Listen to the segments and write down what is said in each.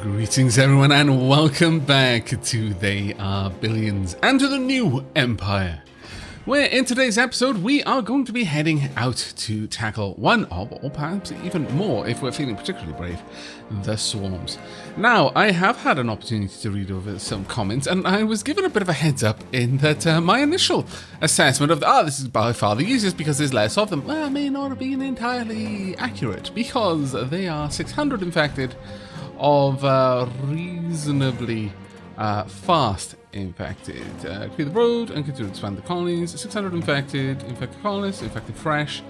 Greetings everyone and welcome back to They Are Billions and to the new Empire, where in today's episode we are going to be heading out to tackle one of, or perhaps even more if we're feeling particularly brave, the swarms. Now, I have had an opportunity to read over some comments and I was given a bit of a heads up in that my initial assessment of, this is by far the easiest because there's less of them, may not have been entirely accurate because they are 600 infected of reasonably fast infected. Clear the road and continue to expand the colonies. 600 infected, infected colonists, infected fresh,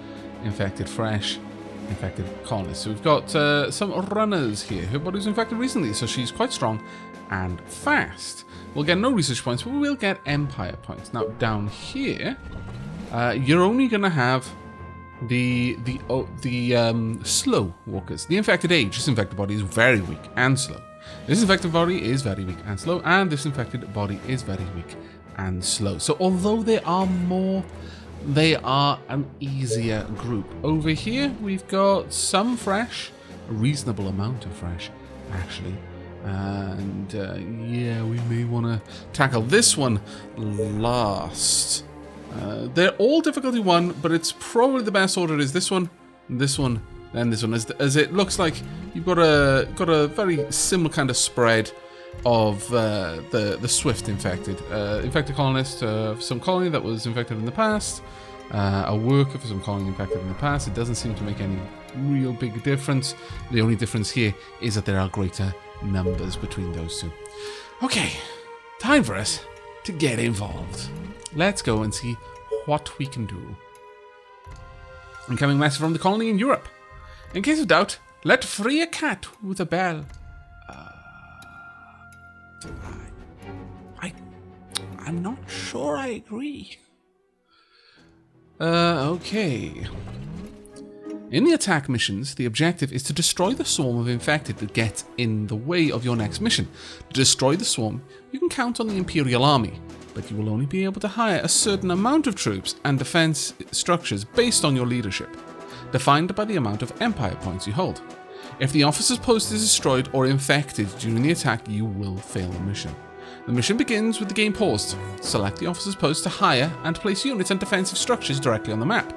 infected colonists. So we've got some runners here. Her body's infected recently, so she's quite strong and fast. We'll get no research points, but we will get empire points. Now down here, you're only going to have the slow walkers. The infected age, this infected body is very weak and slow. This infected body is very weak and slow, and this infected body is very weak and slow. So although there are more, they are an easier group. Over here we've got some fresh, a reasonable amount of fresh actually. And yeah, we may want to tackle this one last. They're all difficulty 1, but it's probably the best order is this one, then this one, as it looks like you've got a very similar kind of spread of the swift infected colonist, some colony that was infected in the past, a worker for some colony infected in the past. It doesn't seem to make any real big difference. The only difference here is that there are greater numbers between those two. Okay, time for us to get involved. Let's go and see what we can do. Incoming message from the colony in Europe. In case of doubt, let free a cat with a bell. I'm not sure I agree. Okay. In the attack missions, the objective is to destroy the swarm of infected that gets in the way of your next mission. To destroy the swarm, you can count on the Imperial Army, but you will only be able to hire a certain amount of troops and defense structures based on your leadership, defined by the amount of empire points you hold. If the officer's post is destroyed or infected during the attack, you will fail the mission. The mission begins with the game paused. Select the officer's post to hire and place units and defensive structures directly on the map.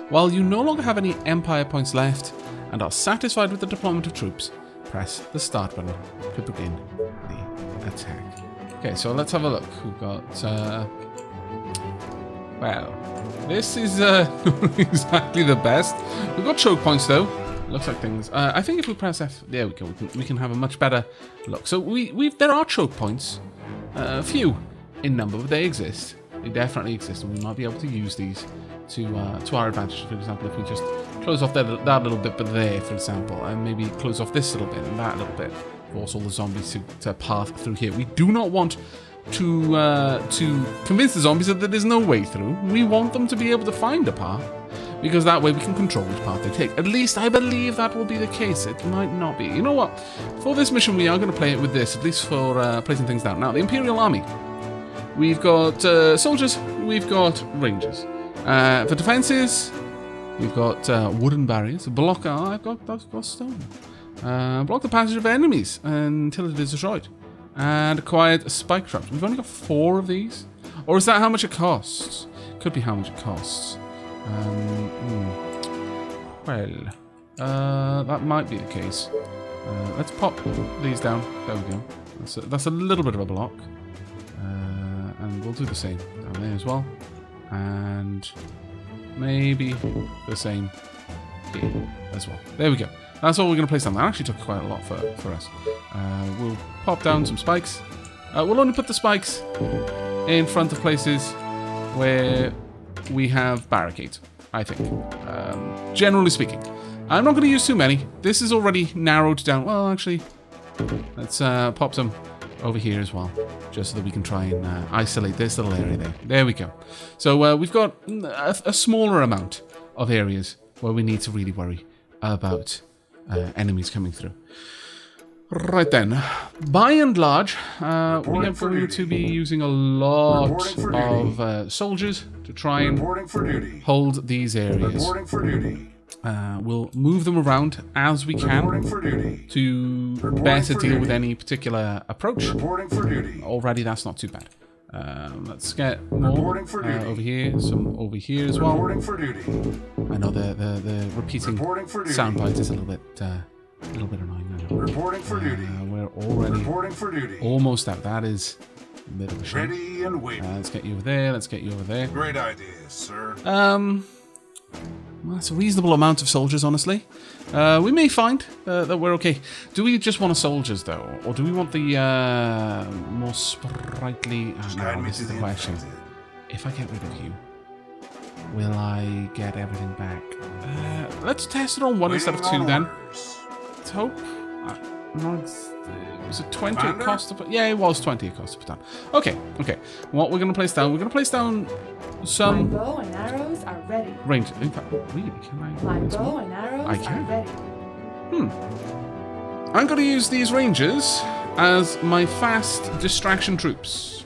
While you no longer have any empire points left and are satisfied with the deployment of troops, press the start button to begin the attack. Okay, so let's have a look. We've got, well, this is not exactly the best. We've got choke points though. Looks like things. I think if we press F, there we go. We can have a much better look. So there are choke points, a few in number, but they exist. They definitely exist, and we might be able to use these to our advantage. For example, if we just close off that little bit, but there, for example, and maybe close off this little bit and that little bit. Force all the zombies to path through here. We do not want to convince the zombies that there is no way through. We want them to be able to find a path, because that way we can control which path they take. At least I believe that will be the case. It might not be. You know what? For this mission, we are going to play it with this, at least for placing things down. Now, the Imperial Army. We've got soldiers. We've got rangers. For defenses, we've got wooden barriers. Block. I've got stone. Block the passage of enemies until it is destroyed. And acquired spike traps. We've only got 4 of these. Or is that how much it costs? Could be how much it costs. Well, that might be the case. Let's pop these down. There we go. That's a little bit of a block. And we'll do the same down there as well. And maybe the same here as well. There we go. That's all we're going to place down. That actually took quite a lot for us. We'll pop down some spikes. We'll only put the spikes in front of places where we have barricades, I think. Generally speaking. I'm not going to use too many. This is already narrowed down. Well, actually, let's pop some over here as well, just so that we can try and isolate this little area there. There we go. So we've got a smaller amount of areas where we need to really worry about enemies coming through. Right then, by and large, we are going to be using a lot of soldiers to try and hold these areas. We'll move them around as we can to better deal with any particular approach. Already, that's not too bad. Let's get more over here, some over here as well. I know the repeating sound bite is a little bit annoying. We're already almost out. That is a bit of a shame. Let's get you over there. Let's get you over there. Great idea, sir. Well, that's a reasonable amount of soldiers, honestly. We may find that we're okay. Do we just want soldiers, though? Or do we want the more sprightly... no, this is the question. If I get rid of you, will I get everything back? Let's test it on 1 instead of 2, then. Let's hope. Was it 20 it cost to put? Yeah, it was 20 it cost to put down. Okay. What we're going to place down? We're going to place down some... My bow and arrows are ready. Range. In fact, really? Can I? My bow and arrows are ready. I'm going to use these rangers as my fast distraction troops.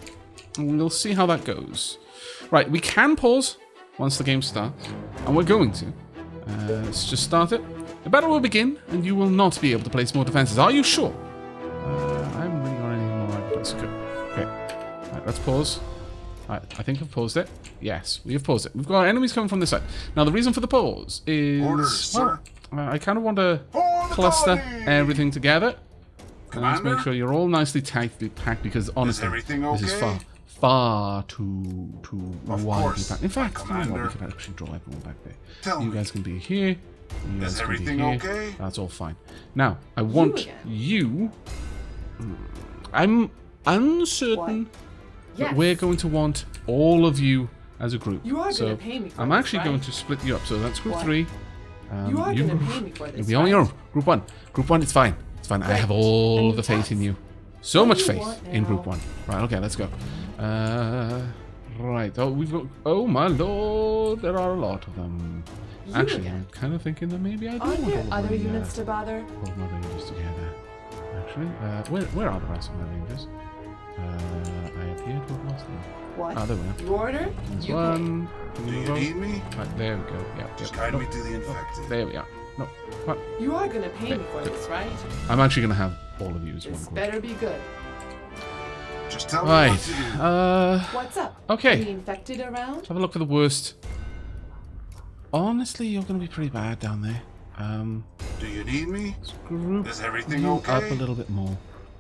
And we'll see how that goes. Right, we can pause once the game starts. And we're going to. Let's just start it. The battle will begin, and you will not be able to place more defenses. Are you sure? I haven't really got any more evidence. Good. Okay. Right, let's pause. Right, I think I've paused it. Yes, we have paused it. We've got enemies coming from this side. Now, the reason for the pause is... well, I kind of want to cluster everything together. Let's make sure you're all nicely tightly packed, because honestly, this is far too widely packed. In fact, you know what, we could actually draw everyone back there. You guys can be here. You guys can be here. That's all fine. Now, I want you... I'm uncertain that we're going to want all of you as a group. You are so going to pay me for I'm this, actually going to split you up. So that's group 3. You are going to pay me for this, you'll be on your own. Group 1. Group 1, it's fine. It's fine. I have all of the faith in you. So much faith in group 1. Right, okay, let's go. Right. Oh, we've got... oh, my lord. There are a lot of them. Actually, I'm kind of thinking that maybe I do want all of other units to bother? All of my rangers together. Actually, where are the rest of my rangers? I appear to have lost them. What? Ah, there we are. You order? There's you one. Do you need me? Right, there we go. Yeah, Just guide me to the infected. There we are. No. What? You are going to pay me for this, right? I'm actually going to have all of you as one This group. better be good. Just tell me what to do. What's up? Okay. Any infected around? Let's have a look for the worst. Honestly, you're going to be pretty bad down there. Do you need me? Group Is everything you okay? up a little bit more.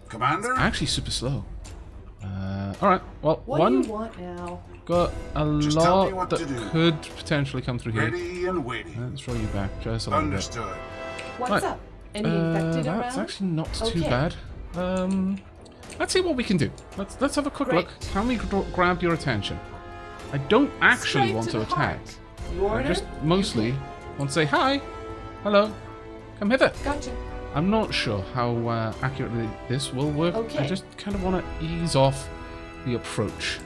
Commander? Actually, super slow. Alright, well, What one do you want now? got a Just tell me lot what that to do. could potentially come through here. Ready and waiting. Let's roll you back just a little Understood. What's Right. up? Any infected around? That's actually not too Okay. bad. Let's see what we can do. Let's have a quick Great. look. Can we grab your attention? I don't actually Straight want to the attack. heart. You I order? just mostly want to say hi, hello, come hither. Gotcha. I'm not sure how accurately this will work. Okay. I just kind of want to ease off the approach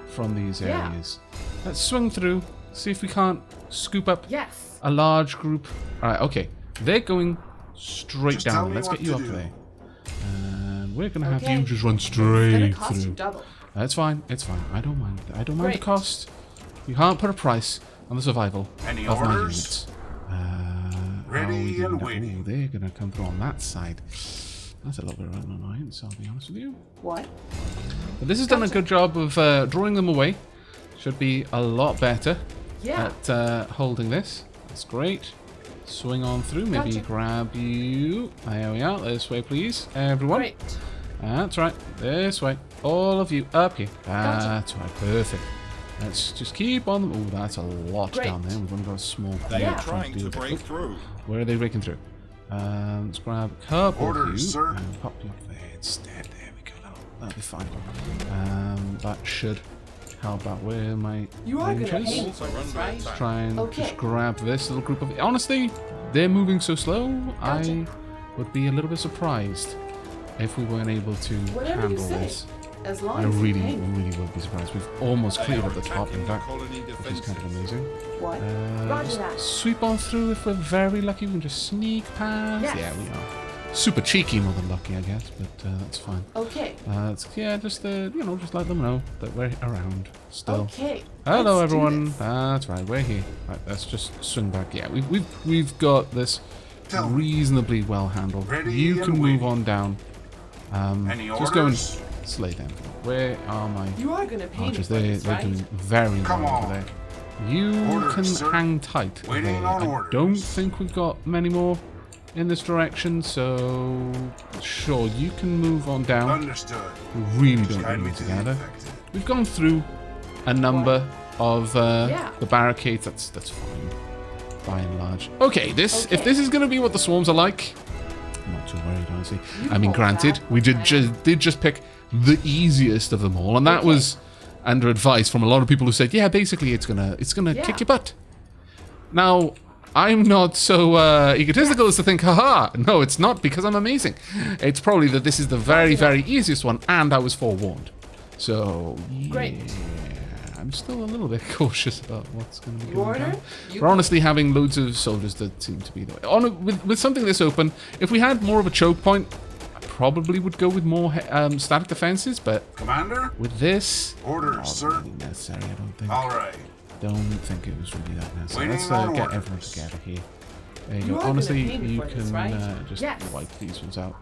from these Yeah. areas. Let's swing through, see if we can't scoop up Yes. a large group. Alright, okay. They're going straight Just tell down. me Let's what get you to up do. there. And we're going to have Okay. you just run It's gonna straight cost you through. double. That's fine. It's fine. I don't mind. I don't mind the Great. cost. You can't put a price on the survival Any of my orders? units. Ready how are we doing and now? waiting. Ooh, they're going to come through on that side. That's a little bit of an annoyance, I'll be honest with you. What? But this has done a good job of drawing them away. Should be a lot better Yeah. at holding this. That's great. Swing on through. Maybe Gotcha. grab you. There we are. This way, please. Everyone. Great. That's right. This way. All of you up here. Gotcha. That's right. Perfect. Let's just keep on them. Oh, that's a lot Great. down there. We've only got a small They Yeah. are trying to break through. Where are they breaking through? Let's grab a couple of you Orders, sir. and pop you up there instead. There we go. That'll be fine. That should help out. Where are my You are going to rangers? pay me for this, right? Try and Okay. just grab this little group of... Honestly, they're moving so slow, Gotcha. I would be a little bit surprised if we weren't able to Whatever you handle say. this. As long I as really, you pay me. really would be surprised. We've almost They cleared are at the top, in attacking fact, colony which is kind of defenses. amazing. What? Roger Just that. sweep on through. If we're very lucky, we can just sneak past. Yes. Yeah, we are. super cheeky more than lucky, I guess, but that's fine. Okay. Just just let them know that we're around still. Okay. Hello, let's do everyone. this. That's right, we're here. Right, let's just swing back. Yeah, we've got this Tell me. reasonably well handled. Ready You and can move waiting. on down. Any Just go and orders? slay them. Where are my You are gonna pay me archers? for They're this, right? doing very Come well on. over there. You Orders, can sir. hang tight Waiting there. on I orders. don't think we've got many more in this direction, so sure, you can move on down. Understood. We really Just don't guide need me to to the gather. infected. We've gone through a number of Yeah. the barricades. That's fine, by and large. Okay, if Okay. this is going to be what the swarms are like, I'm not too worried, honestly. You I mean, hold granted, that. we did Okay. just pick the easiest of them all, and that Okay. was under advice from a lot of people who said, yeah, basically it's gonna Yeah. kick your butt. Now, I'm not so egotistical as to think, haha, no, it's not because I'm amazing. It's probably that this is the very, very easiest one, and I was forewarned. So, yeah, Great. I'm still a little bit cautious about what's going to be You going order? down. You We're honestly having loads of soldiers that seem to be the way. With something this open, if we had more of a choke point, I probably would go with more static defenses, but Commander? with this, Orders, not sir. really necessary, I don't think. All right. Don't think it was really that necessary. Waiting Let's on get orders. everyone together here. There you You go. are gonna Honestly, pay me you for this, can right? just Yes. wipe these ones out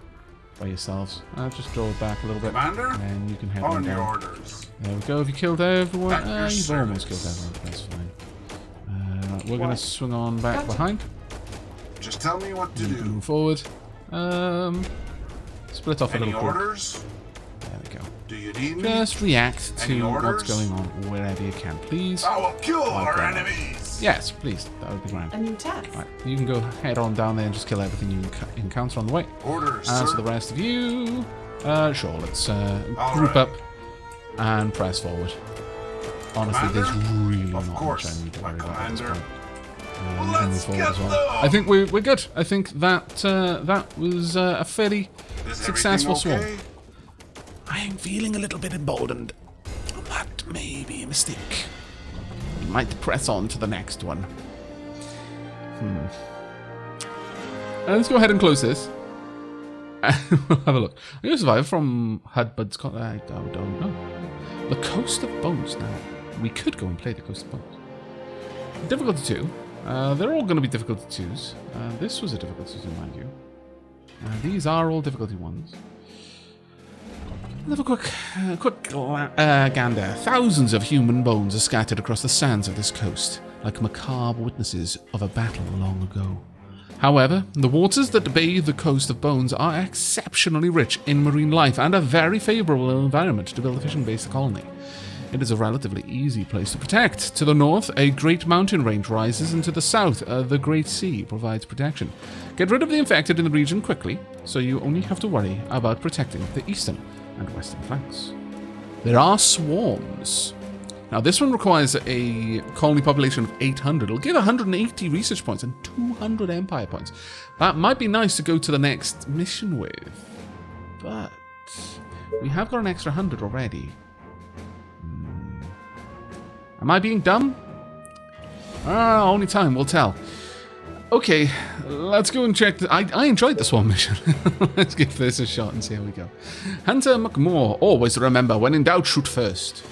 by yourselves. Just draw it back a little bit, Commander? and then you can head on On your down. orders. There we go. Have you killed everyone? At your You've almost killed service. everyone. That's fine. Right, we're gonna What? swing on back Gotcha. behind. Just tell me what to You can do. move forward. Split off a Any little group. orders? There we go. Do you need me? Just react Any to what's orders? going on wherever you can, please. I will kill our Okay. enemies. Yes, please. That would be grand. A new task. Right, you can go head on down there and just kill everything you encounter on the way. Orders, As sir. for the rest of you, sure, let's group right. up and press forward. Honestly, there's Commander? really Of not course, much I need to my worry about at this commander. point. You can move Let's forward get as well. them. I think we're good. I think that was a fairly Is successful everything swarm. okay? I am feeling a little bit emboldened. That may be a mistake. We might press on to the next one. Let's go ahead and close this. We'll have a look. Are you a survivor from Hudbud's I don't know. The Coast of Bones now. We could go and play the Coast of Bones. Difficulty 2. They're all going to be difficulty 2s. This was a difficulty 2, mind you. These are all difficulty 1s. Let's have a quick gander. Thousands of human bones are scattered across the sands of this coast, like macabre witnesses of a battle long ago. However, the waters that bathe the Coast of Bones are exceptionally rich in marine life and a very favourable environment to build a fishing-based colony. It is a relatively easy place to protect. To the north, a great mountain range rises, and to the south, the Great Sea provides protection. Get rid of the infected in the region quickly, so you only have to worry about protecting the eastern and western flanks. There are swarms. Now, this one requires a colony population of 800. It'll give 180 research points and 200 empire points. That might be nice to go to the next mission with, but we have got an extra 100 already. Am I being dumb? Only time will tell. Okay, let's go and check. I enjoyed the swarm mission. Let's give this a shot and see how we go. Hunter McMore, always remember, when in doubt, shoot first.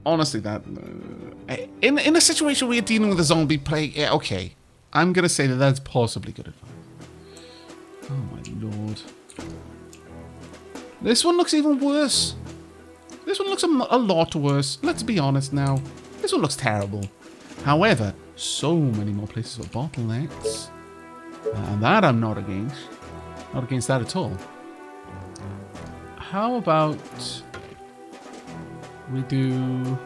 Honestly, that... in a situation where you're dealing with a zombie plague, yeah, okay. I'm going to say that that's possibly good advice. Oh my lord. This one looks even worse. This one looks a lot worse. Let's be honest now. This one looks terrible. However, so many more places for bottlenecks. And that I'm not against. Not against that at all. How about we do...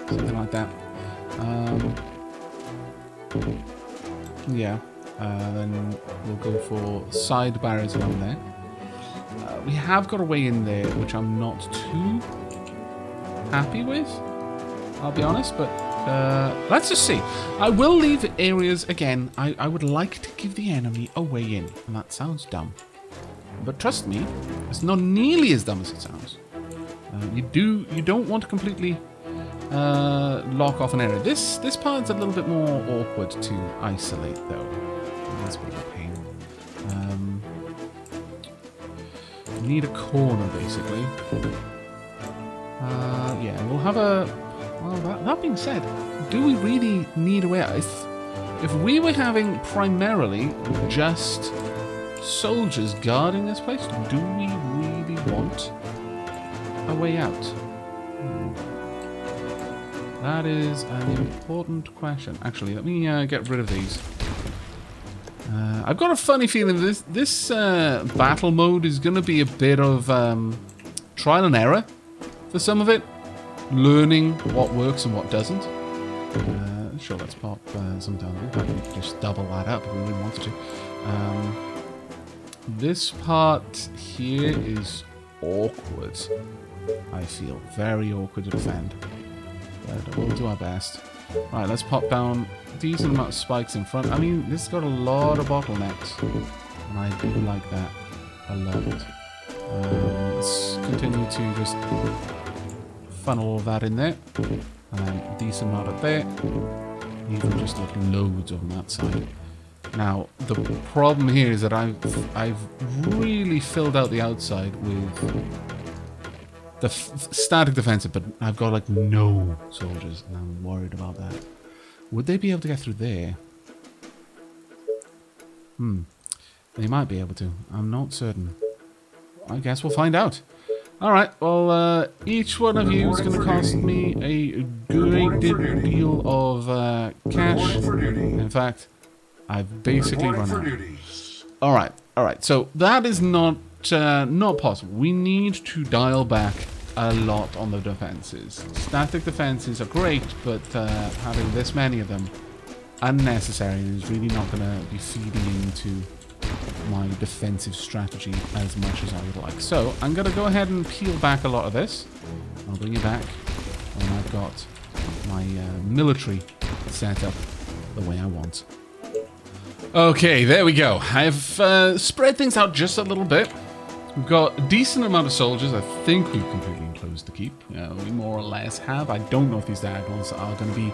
something like that. Yeah. Then we'll go for side barriers along there. We have got a way in there, which I'm not too happy with, I'll be honest, but let's just see. I will leave areas, again, I would like to give the enemy a way in, and that sounds dumb. But trust me, it's not nearly as dumb as it sounds. You don't want to completely lock off an area. This part's a little bit more awkward to isolate, though. That's a bit of a pain. Need a corner, basically. Yeah, we'll have a... Well, that being said, do we really need a way out? If we were having primarily just soldiers guarding this place, do we really want a way out? That is an important question. Actually, let me get rid of these. I've got a funny feeling this battle mode is going to be a bit of trial and error for some of it. Learning what works and what doesn't. Sure, let's pop some down there. I can just double that up if we really wanted to. This part here is awkward. I feel very awkward to defend. But we'll do our best. Right, let's pop down a decent amount of spikes in front. I mean, this has got a lot of bottlenecks. And I do like that a lot. Let's continue to just funnel all of that in there. Decent amount up there. Even just like loads on that side. Now, the problem here is that I've really filled out the outside with the static defensive, but I've got like no soldiers, and I'm worried about that. Would they be able to get through there? They might be able to. I'm not certain. I guess we'll find out. Alright, well, each one of you is going to cost me a great deal of cash. In fact, I've basically run out. Alright, so that is not possible. We need to dial back a lot on the defenses. Static defenses are great, but having this many of them unnecessary is really not going to be feeding into my defensive strategy as much as I would like. So I'm going to go ahead and peel back a lot of this. I'll bring it back when I've got my military set up the way I want. Okay, there we go. I've spread things out just a little bit. We've got a decent amount of soldiers. I think we've completely enclosed the keep. We more or less have. I don't know if these diagonals are going to be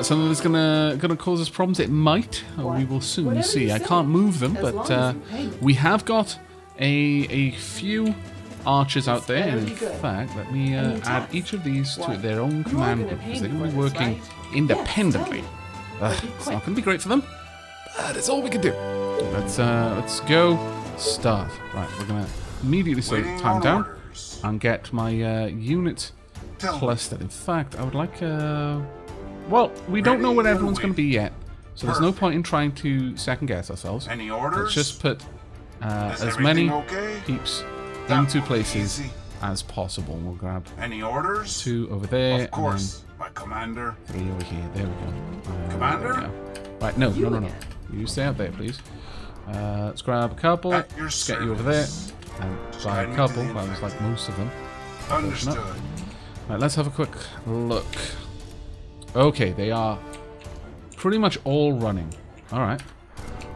something that's gonna cause us problems. It might. We will soon see. I can't move them, but we have got a few archers out there. And in fact, let me add each of these to their own command group, because they're going to be working independently. It's not going to be great for them, but it's all we can do. Let's go. Start. Right, we're going to immediately slow the time down and get my unit clustered. In fact, I would like... well, we don't know what everyone's going to be yet, so there's no point in trying to second-guess ourselves. Any orders? Let's just put as many peeps into places as possible. We'll grab any orders? 2 over there. Of course, my commander. 3 over here. There we go. Commander? There we go. Right, no. You stay up there, please. Let's grab a couple. Let's get you over there. And buy a couple. That was like most of them. Understood. Right, let's have a quick look. Okay, they are pretty much all running. Alright.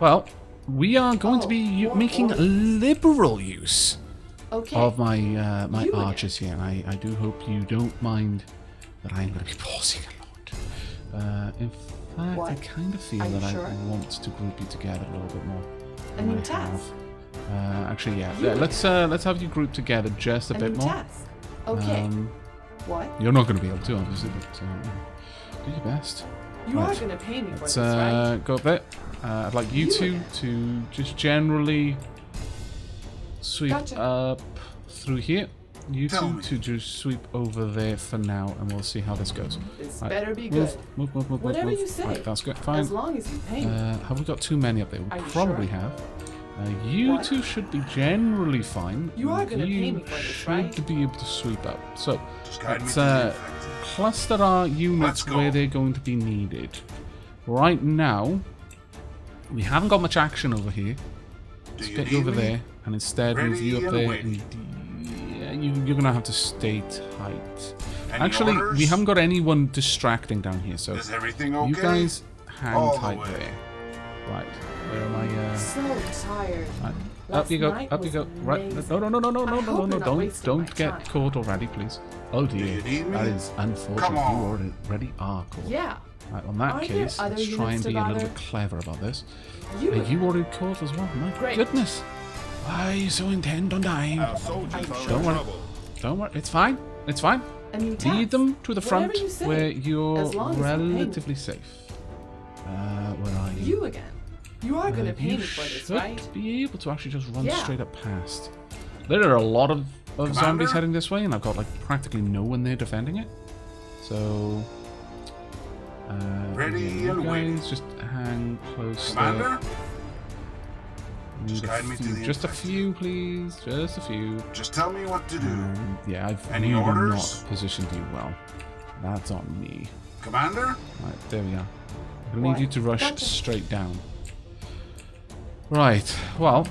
Well, we are going to be making liberal use of my my archers here. And I do hope you don't mind that I'm going to be pausing a lot. In fact, I kind of feel that I want to group you together a little bit more. A new task? Actually, yeah. Let's have you group together just a bit more. Okay. What? You're not going to be able to, obviously, but do your best. You are going to pay me for Let's this, right? go up there. I'd like you two to just generally sweep up through here. You two to just sweep over there for now, and we'll see how this goes. This right. better be good. Move. Whatever you say. Right, that's good. Fine. As long as you pay me. Have we got too many up there? We probably have. You two should be generally fine. You are going to pay me for this, right? Should be able to sweep up. So let's cluster our units where they're going to be needed. Right now, we haven't got much action over here. Let's get you over there, and instead move you up there. And you're going to have to stay tight. Actually, we haven't got anyone distracting down here, so is everything okay? You guys hang tight there. Right. Where am I? So tired. Right. up you go, Last night up you go. was Right, amazing. no, I hope you're not don't wasting my get time. caught already, please. Oh dear, you need me? that is unfortunate. Come on. You already are caught. Yeah. Right, on that Aren't there case, other let's try and units to be a little bother? bit clever about this. You. Are you already caught as well? My Great. goodness. Why are you so intent on dying? Our soldiers are Don't in worry. trouble. Don't worry, it's fine. It's fine. A new Lead task. them to the front Whatever you say, where you're as long as you pay me. relatively safe. Where are you? You again. You are gonna pay you me for this, should right? be able to actually just run Yeah. straight up past. There are a lot of zombies Commander? heading this way, and I've got like practically no one there defending it. So, Ready you and waiting. guys just hang close Commander? there. Need guide me to the just a infected. few, please. Just a few. Just tell me what to do. Yeah, I've Any really orders? not positioned you well. That's on me. Commander? Right, there we are. I need What? you to rush Gotcha. straight down. Right, well,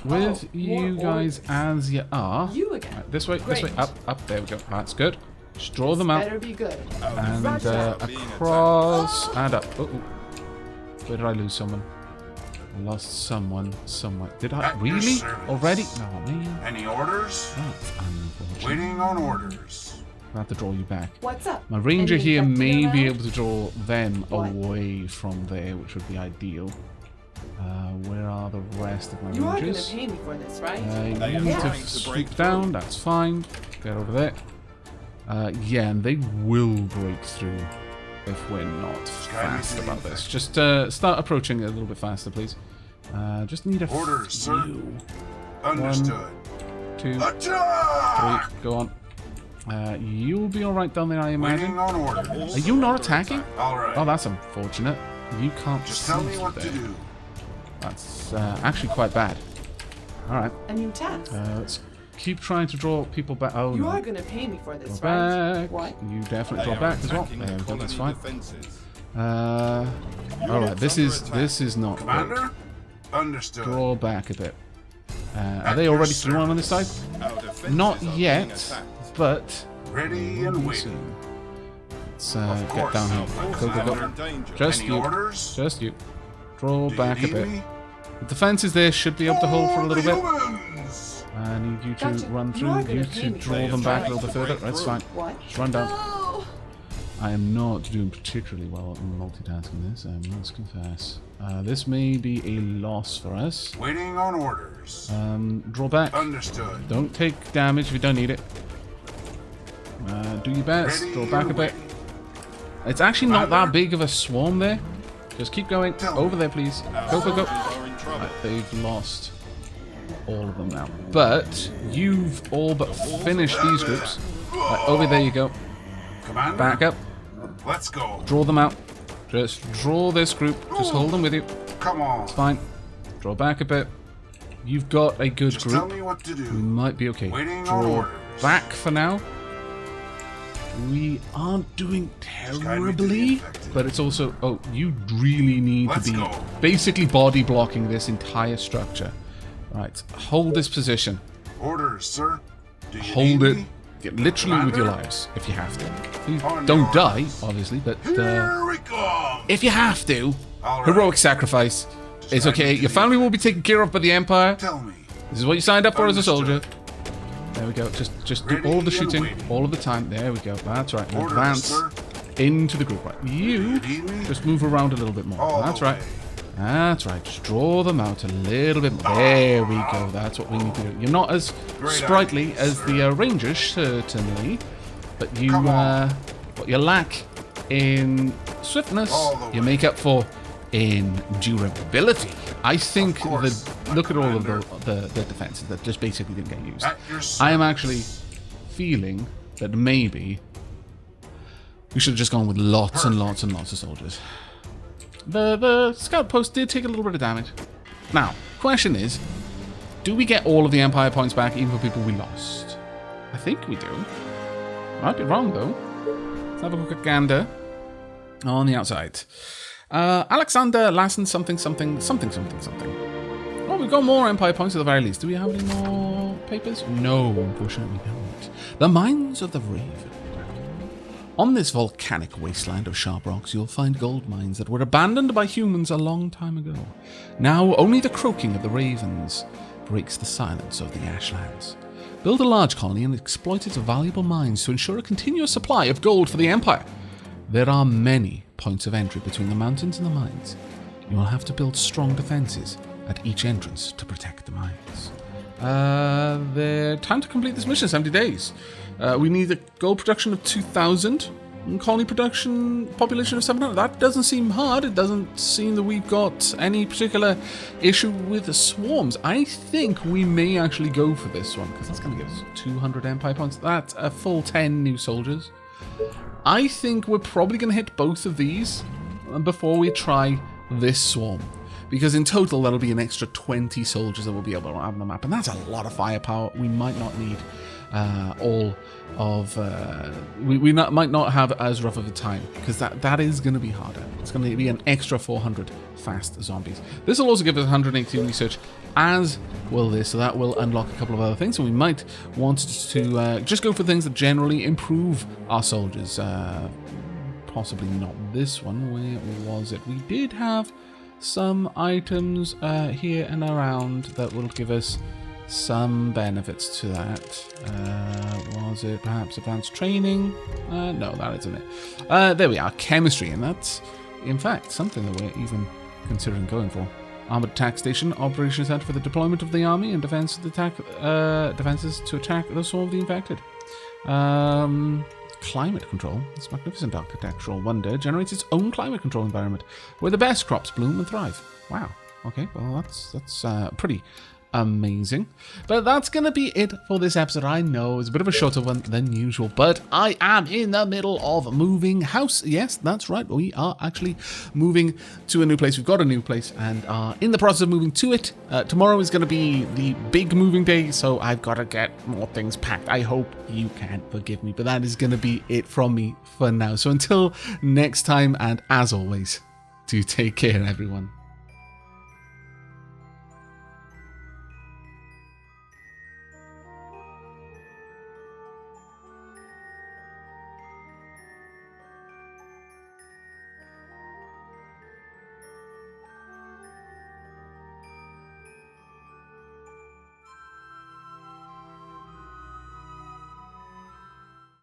with you more guys as you are. You again. Right, this way, Great. up, there we go. That's good. Just draw them out. Better be good. And Roger. across and up. Uh-oh. Where did I lose someone? I lost someone somewhere. Did I? At your Really? service. Already? Oh, man. Any orders? That's unfortunate. Waiting on orders. I have to draw you back. What's up? My ranger Any here infected may be around? able to draw them What? away from there, which would be ideal. Where are the rest of my You are gonna rangers? pay me for this, right? They You are need to trying to swoop break down, through. that's fine. Get over there. Yeah, and they will break through if we're not guide me fast to the about this. infected. Just start approaching it a little bit faster, please. Just need a Orders, sir. few. Understood. 2, 3, Attack! go on. You'll be alright down there, I imagine. Waiting on orders. Are you not attacking? All right. Oh, that's unfortunate. You can't Just tell me see what to there. do. That's actually quite bad. Alright, A new task. let's keep trying to draw people back. Oh, You no. are gonna pay me for this, Draw right? back. What? You definitely They draw are back as well. attacking There we go, colony that's fine. defenses. Alright, this Units under is not good. Commander? Understood. Draw back a bit. Are At they your already through on this side? Our defenses Not are being yet, attacked. but Ready and we'll waiting. see. Let's Of get course. down here. Our Go, forces go, are go. in danger. Just Any you. orders? Just you. Draw Do back a you bit. need me? The defenses there should be able to hold for a little the bit. humans! I need you to Gotcha. run You through. are You gonna to pay me draw for them this, back a right? little bit further. That's fine. What? Just run down. No. I am not doing particularly well at multitasking this, I must confess. This may be a loss for us. Waiting on orders. Draw back. Understood. Don't take damage if you don't need it. Do your best. Ready Draw back a and bit. waiting. It's actually not that Commander? big of a swarm there. Just keep going. Tell Over me. there, please. Our Go, go, go. soldiers are in trouble. Right, they've lost all of them now. But you've all but finished these groups. Right, over there you go. Commander? Back up. Let's go. Draw them out. Just draw this group. Just hold them with you. Come on. Fine. Draw back a bit. You've got a good Just tell group. me what to We do. might be okay. Waiting on Draw orders. back for now. We aren't doing guide me to the terribly, infected. but it's also... Oh, you really need Let's to be go. basically body blocking this entire structure. Right, hold this position. Orders, sir. Do you Hold need it. me? Yeah, literally with your Commander? lives, if you have to. Please On don't yours. die, obviously, but Here we come. if you have to, All right. heroic sacrifice. It's guide me okay. to Your the family will be taken care of by the Empire. Tell me. This is what you signed up for as a soldier. Understood. There we go. Just do Ready all the and shooting waiting. all of the time. There we go. That's right. Orders, Advance sir. into the group. Right. You need me? just move around a little bit more. All That's the right. way. That's right. Just draw them out a little bit more. There we go. That's what we need to do. You're not as Great sprightly idea, as sir. the Rangers, certainly, but you Come on. what you lack in swiftness, All the you way. make up for in durability. I think Of course, that look at all of Commander. the defenses that just basically didn't get used. At your service. I am actually feeling that maybe we should have just gone with lots and lots and lots of soldiers. The scout post did take a little bit of damage. Now, question is, do we get all of the Empire points back even for people we lost? I think we do. Might be wrong though. Let's have a look at gander on the outside. Alexander Lassen something. Well, we've got more Empire points at the very least. Do we have any more papers? No, unfortunately we don't. The Mines of the Raven. On this volcanic wasteland of sharp rocks, you'll find gold mines that were abandoned by humans a long time ago. Now, only the croaking of the ravens breaks the silence of the Ashlands. Build a large colony and exploit its valuable mines to ensure a continuous supply of gold for the Empire. There are many points of entry between the mountains and the mines. You will have to build strong defenses at each entrance to protect the mines. The time to complete this mission, 70 days. We need a gold production of 2,000. Colony production population of 700. That doesn't seem hard. It doesn't seem that we've got any particular issue with the swarms. I think we may actually go for this one, because that's going to give us 200 Empire points. That's a full 10 new soldiers. I think we're probably going to hit both of these before we try this swarm, because in total that'll be an extra 20 soldiers that we'll be able to have on the map, and that's a lot of firepower. We might not need all of might not have as rough of a time, because that is going to be harder. It's going to be an extra 400 fast zombies. This will also give us 180 research, as will this, so that will unlock a couple of other things. So we might want to just go for things that generally improve our soldiers. Possibly not this one. Where was it? We did have some items here and around that will give us some benefits to that. Was it perhaps advanced training? No, that isn't it. There we are, chemistry, and that's in fact something that we're even considering going for. Armored attack station, operations center for the deployment of the army and defenses to attack the soul of the infected. Climate control. This magnificent architectural wonder generates its own climate control environment where the best crops bloom and thrive. Wow. Okay, well that's pretty amazing. But that's going to be it for this episode. I know it's a bit of a shorter one than usual, but I am in the middle of moving house. Yes, that's right. We are actually moving to a new place. We've got a new place and are in the process of moving to it. Tomorrow is going to be the big moving day, so I've got to get more things packed. I hope you can forgive me, but that is going to be it from me for now. So until next time, and as always, do take care, everyone.